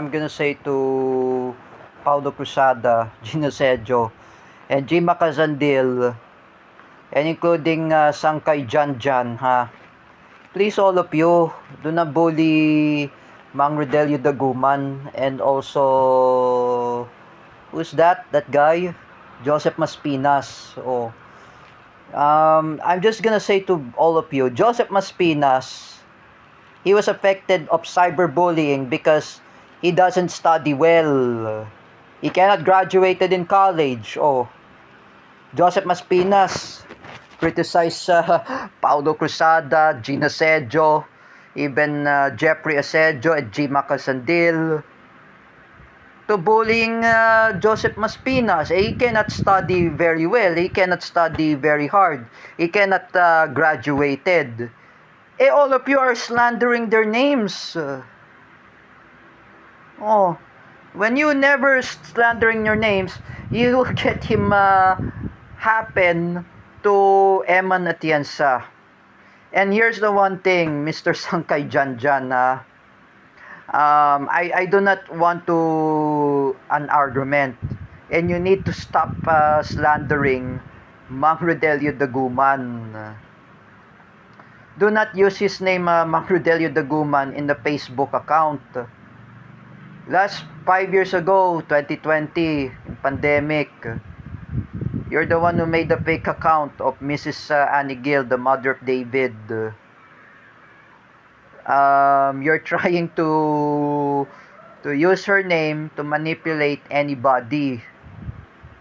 I'm gonna say to Paulo Cruzada, Gino Sejo, and Jima Cazandil, and including Sangkay Janjan, ha. Please, all of you, do not bully Mang Rodelio Daguman, and also, who's that? That guy? Joseph Maspinas. Oh. I'm just gonna say to all of you, Joseph Maspinas, he was affected of cyberbullying because he doesn't study well. He cannot graduated in college. Oh, Joseph Maspinas criticized Paulo Cruzada, Gina Sejo, even Jeffrey Asejo and G. Macasandil to bullying Joseph Maspinas. He cannot study very well. He cannot study very hard. He cannot graduated. All of you are slandering their names. When you never slandering your names, you will get him happen to Eman Atienza. And here's the one thing, Mr. Sangkay Janjan, I do not want to an argument, and you need to stop slandering Mang Rodelio Daguman. Do not use his name, Mang Rodelio Daguman, in the Facebook account. Last 5 years ago, 2020, pandemic, you're the one who made the fake account of Mrs. Annie Gill, the mother of David. You're trying to use her name to manipulate anybody.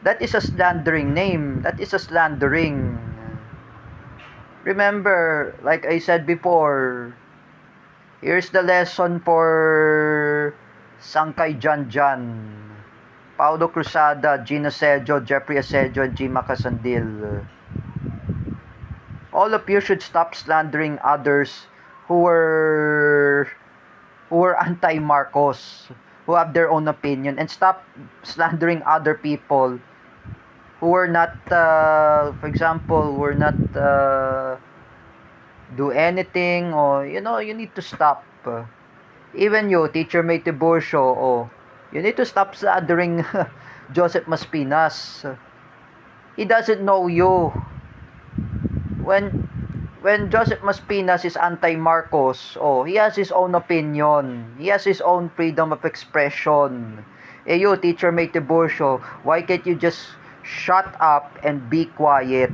That is a slandering name. That is a slandering. Remember, like I said before, here's the lesson for Sangkay Janjan, Paulo Cruzada, Gino Sejo, Jeffrey Asejo, and G. Macasandil. All of you should stop slandering others who were anti-Marcos, who have their own opinion, and stop slandering other people who were not, for example, were not do anything, or you need to stop. Even you, Teacher May Tiburcio, you need to stop slandering Joseph Maspinas. He doesn't know you. When Joseph Maspinas is anti-Marcos, he has his own opinion. He has his own freedom of expression. You, Teacher May Tiburcio, why can't you just shut up and be quiet?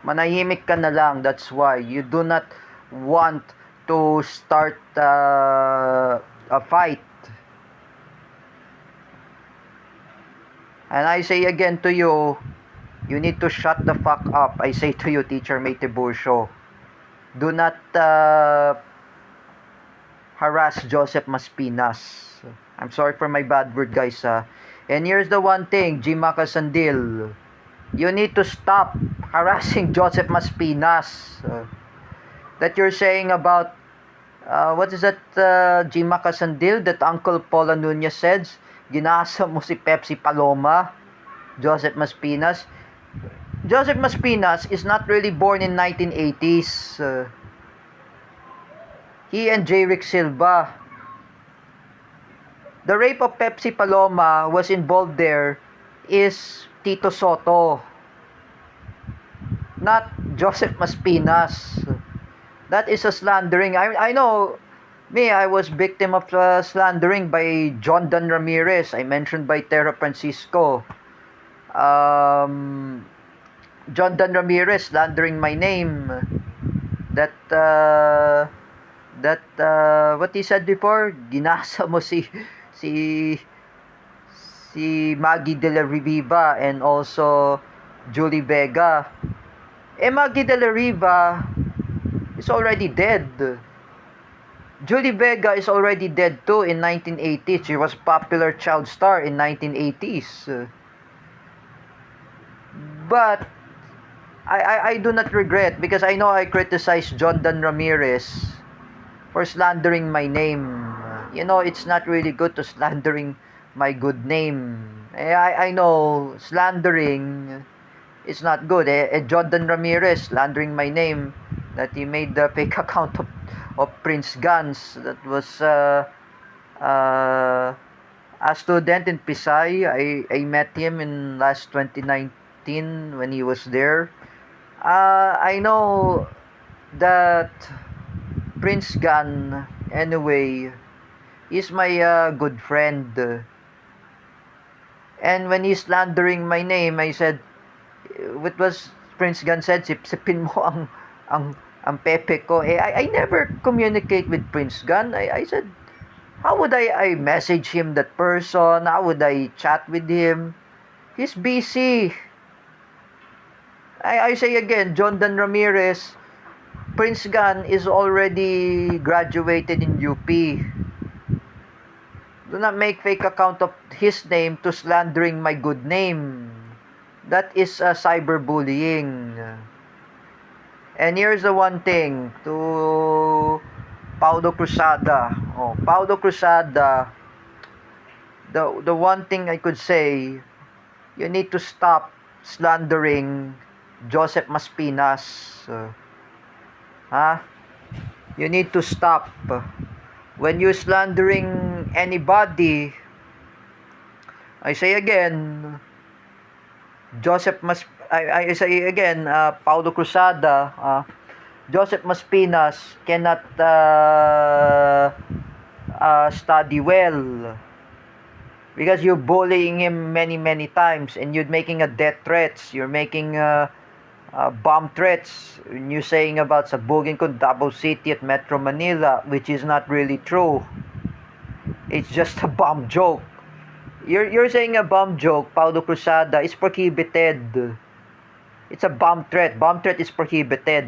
Manahimik ka na lang. That's why you do not want to start a fight. And I say again to you, you need to shut the fuck up. I say to you, Teacher May Tiburcio, do not harass Joseph Maspinas. I'm sorry for my bad word, guys. And here's the one thing, G. Macasandil, you need to stop harassing Joseph Maspinas. That you're saying about, what is that, G. Macasandil, that Uncle Paula Nunez said, ginasa mo si Pepsi Paloma, Joseph Maspinas. Joseph Maspinas is not really born in 1980s. He and J. Rick Silva. The rape of Pepsi Paloma was involved there is Tito Soto, not Joseph Maspinas. That is a slandering. I know, I was victim of slandering by John Dan Ramirez. I mentioned by Terra Francisco. John Dan Ramirez slandering my name. That what he said before, ginasa mo si Maggie De La Riva and also Julie Vega. Maggie De La Riva is already dead. Julie Vega is already dead too in 1980s. She was popular child star in 1980s. But I do not regret, because I know I criticized John Dan Ramirez for slandering my name. It's not really good to slandering my good name. I know slandering is not good. John Dan Ramirez slandering my name. that he made the fake account of Prince Gans. That was a student in Pisay. I met him in last 2019 when he was there. I know that Prince Gan, anyway, is my good friend. And when he's slandering my name, I said, what was Prince Gan said, sipsipin mo ang pepe ko. I never communicate with Prince Gan. I said, how would I message him that person? How would I chat with him? He's busy. I say again, John Dan Ramirez, Prince Gan is already graduated in UP. Do not make fake account of his name to slandering my good name. That is cyberbullying. And here's the one thing to Paulo Cruzada. Paulo Cruzada, the one thing I could say, you need to stop slandering Joseph Maspinas. You need to stop. When you're slandering anybody, I say again, I say again, Paulo Cruzada, Joseph Maspinas cannot study well because you're bullying him many times, and you're making a death threats, you're making bomb threats, and you're saying about sabugin ko Davao City at Metro Manila, which is not really true. It's just a bomb joke. You're saying a bomb joke, Paulo Cruzada, is prohibited. It's a bomb threat. Bomb threat is prohibited.